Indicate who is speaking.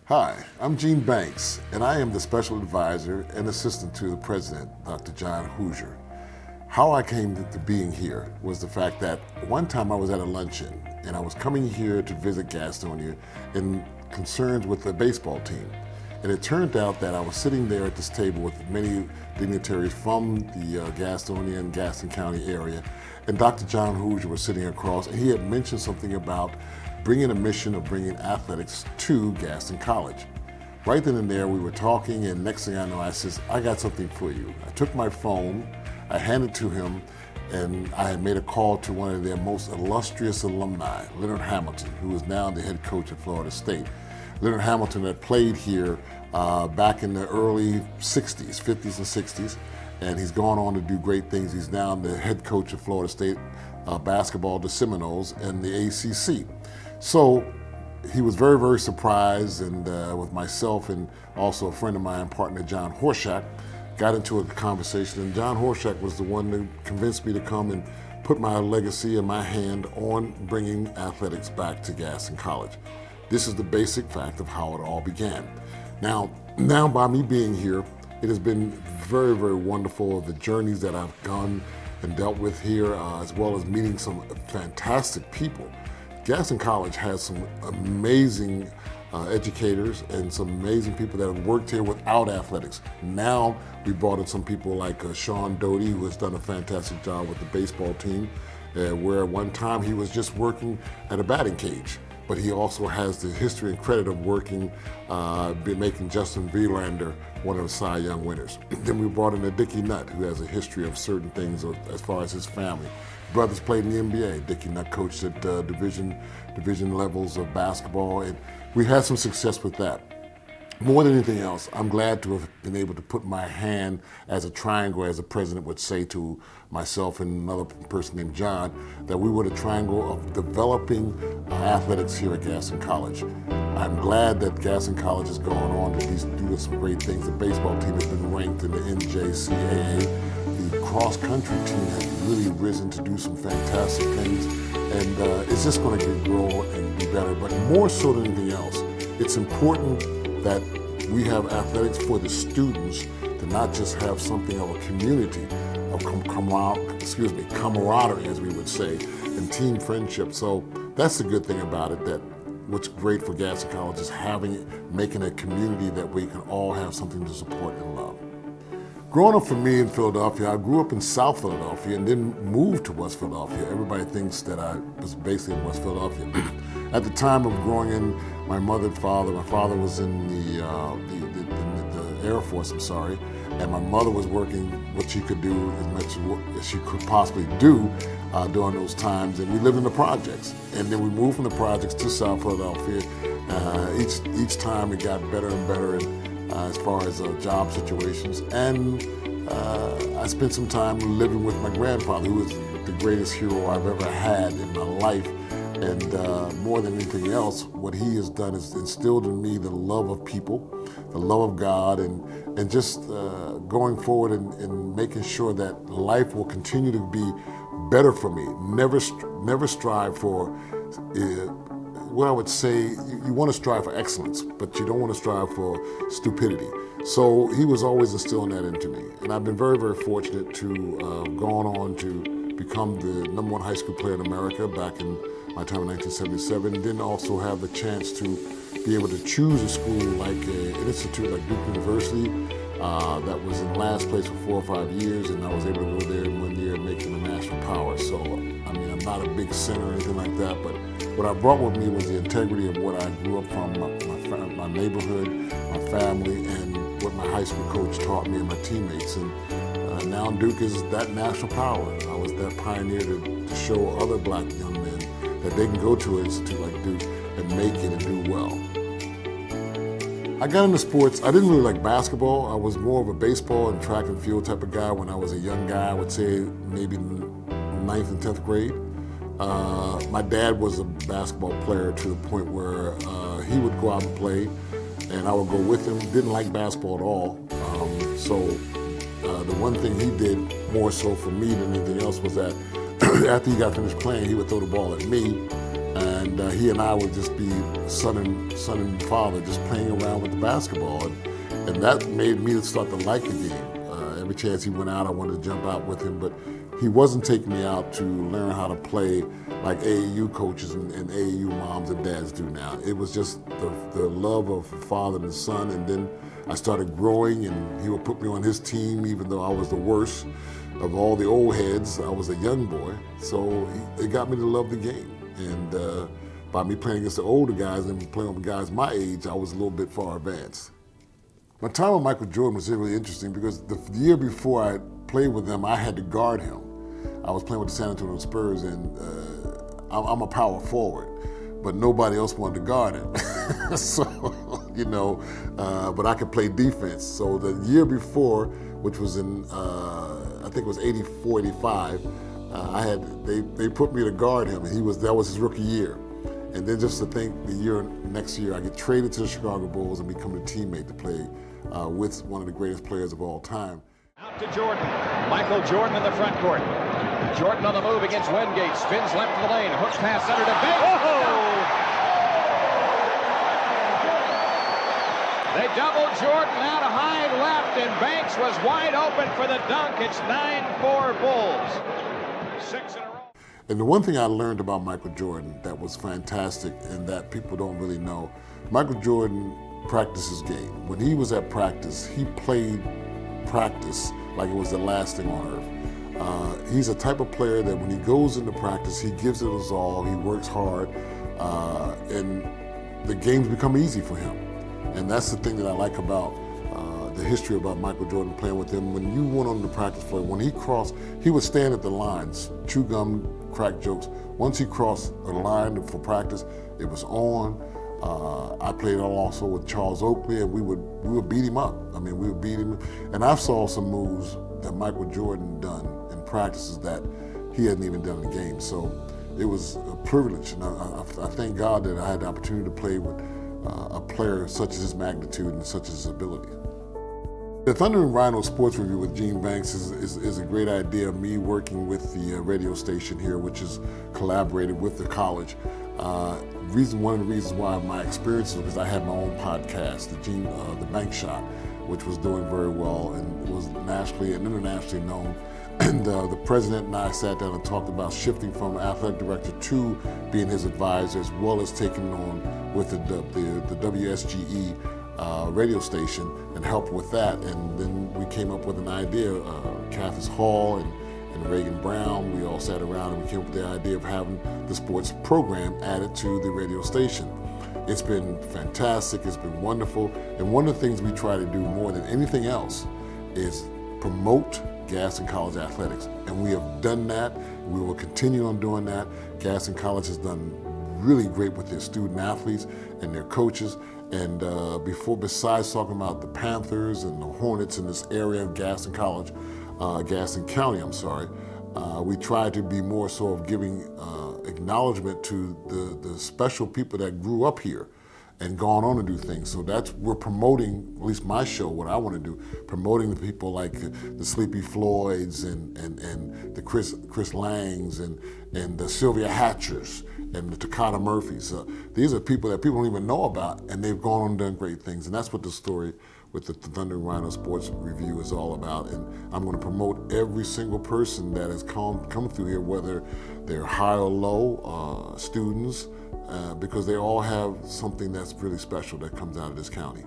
Speaker 1: Hi, I'm Gene Banks, and I am the special advisor and assistant to the president, Dr. John Hoosier. How I came to being here was the fact that one time I was at a luncheon, and I was coming here to visit Gastonia in concerns with the baseball team. And it turned out that I was sitting there at this table with many dignitaries from the Gastonia and Gaston County area, and Dr. John Hoosier was sitting across, and he had mentioned something about bringing a mission of bringing athletics to Gaston College. Right then and there, we were talking, and next thing I know, I says, I got something for you. I took my phone, I handed it to him, and I had made a call to one of their most illustrious alumni, Leonard Hamilton, who is now the head coach at Florida State. Leonard Hamilton had played here back in the early 60s, 50s and 60s, and he's gone on to do great things. He's now the head coach of Florida State basketball, the Seminoles, and the ACC. So he was very, very surprised, and with myself and also a friend of mine, partner John Horschak, got into a conversation, and John Horschak was the one that convinced me to come and put my legacy and my hand on bringing athletics back to Gaston College. This is the basic fact of how it all began. Now by me being here, it has been very, very wonderful, the journeys that I've gone and dealt with here, as well as meeting some fantastic people. Gaston College has some amazing educators and some amazing people that have worked here without athletics. Now we brought in some people like Sean Doty, who has done a fantastic job with the baseball team, where at one time he was just working at a batting cage. But he also has the history and credit of working, making Justin Verlander one of the Cy Young winners. Then we brought in a Dickie Nutt, who has a history of certain things as far as his family. Brothers played in the NBA. Dickie Nutt coached at division levels of basketball, and we had some success with that. More than anything else, I'm glad to have been able to put my hand as a triangle, as the president would say to myself and another person named John, that we were the triangle of developing athletics here at Gaston College. I'm glad that Gaston College has gone on to do some great things. The baseball team has been ranked in the NJCAA. The cross-country team has really risen to do some fantastic things, and it's just going to grow and be better. But more so than anything else, it's important that we have athletics for the students to not just have something of a community, of camaraderie, as we would say, and team friendship. So that's the good thing about it, that what's great for Gaston College is making a community that we can all have something to support and love. Growing up for me in Philadelphia, I grew up in South Philadelphia and then moved to West Philadelphia. Everybody thinks that I was basically in West Philadelphia. At the time of growing in, my father was in the Air Force, and my mother was working what she could do as much as she could possibly do during those times, and we lived in the projects. And then we moved from the projects to South Philadelphia. Each time it got better and better as far as job situations. And I spent some time living with my grandfather, who was the greatest hero I've ever had in my life. And more than anything else, what he has done is instilled in me the love of people, the love of God, and just going forward and making sure that life will continue to be better for me. Never strive for, what I would say, you want to strive for excellence, but you don't want to strive for stupidity. So he was always instilling that into me. And I've been very, very fortunate to gone on to become the #1 high school player in America back in my time in 1977, and then also have the chance to be able to choose a school like an institute like Duke University that was in last place for 4 or 5 years, and I was able to go there in 1 year and make them a national power. So, I mean, I'm not a big sinner or anything like that, but what I brought with me was the integrity of what I grew up from, my neighborhood, my family, and what my high school coach taught me and my teammates. And now Duke is that national power. I was that pioneer to show other black young men that they can go to an institute like Duke and make it and do well. I got into sports. I didn't really like basketball. I was more of a baseball and track and field type of guy when I was a young guy. I would say maybe 9th and 10th grade. My dad was a basketball player to the point where he would go out and play, and I would go with him. Didn't like basketball at all. The one thing he did more so for me than anything else was that after he got finished playing, he would throw the ball at me, And he and I would just be son and father, just playing around with the basketball. And that made me start to like the game. Every chance he went out, I wanted to jump out with him, but he wasn't taking me out to learn how to play like AAU coaches and AAU moms and dads do now. It was just the love of father and son, and then I started growing, and he would put me on his team even though I was the worst of all the old heads. I was a young boy, so it got me to love the game. And by me playing against the older guys and playing with guys my age, I was a little bit far advanced. My time with Michael Jordan was really interesting because the year before I played with him, I had to guard him. I was playing with the San Antonio Spurs, and I'm a power forward, but nobody else wanted to guard him. So, but I could play defense. So the year before, which was in, I think it was 84, 85, they put me to guard him, and that was his rookie year. And then just to think next year I get traded to the Chicago Bulls and become a teammate to play with one of the greatest players of all time.
Speaker 2: Out to Jordan. Michael Jordan in the front court. Jordan on the move against Wingate. Spins left of the lane. Hook pass under to Banks. Oh! They double Jordan out of high left, and Banks was wide open for the dunk. It's 9-4 Bulls. 6 in a row.
Speaker 1: And the one thing I learned about Michael Jordan that was fantastic and that people don't really know, Michael Jordan practiced his game. When he was at practice, he played practice like it was the last thing on earth. He's a type of player that when he goes into practice, he gives it his all, he works hard, and the games become easy for him. And that's the thing that I like about the history about Michael Jordan playing with him. When you went on the practice floor, when he crossed, he would stand at the lines, chew gum, crack jokes. Once he crossed a line for practice, it was on. I played also with Charles Oakley, and we would beat him up. I mean, we would beat him. And I saw some moves that Michael Jordan done in practices that he hadn't even done in games. So it was a privilege, and I thank God that I had the opportunity to play with a player such as his magnitude and such as his ability. The Thunder and Rhino Sports Review with Gene Banks is a great idea. Me working with the radio station here, which is collaborated with the college. One of the reasons why my experience was because I had my own podcast, the Bank Shot, which was doing very well and was nationally and internationally known. And the president and I sat down and talked about shifting from athletic director to being his advisor, as well as taking on with the WSGE radio station and help with that. And then we came up with an idea, Cathis Hall and Reagan Brown, we all sat around and we came up with the idea of having the sports program added to the radio station. It's been fantastic, it's been wonderful, and one of the things we try to do more than anything else is promote Gaston College athletics. And we have done that, we will continue on doing that. Gaston College has done really great with their student athletes and their coaches. And besides talking about the Panthers and the Hornets in this area of Gaston College, Gaston County, we try to be more so of giving acknowledgement to the special people that grew up here and gone on to do things. So we're promoting, at least my show, what I want to do, promoting the people like the Sleepy Floyds and the Chris Langs and the Sylvia Hatchers and the Takata Murphys. These are people that people don't even know about, and they've gone on and done great things. And that's what the story with the Thunder and Rhino Sports Review is all about. And I'm going to promote every single person that has come through here, whether they're high or low students, because they all have something that's really special that comes out of this county.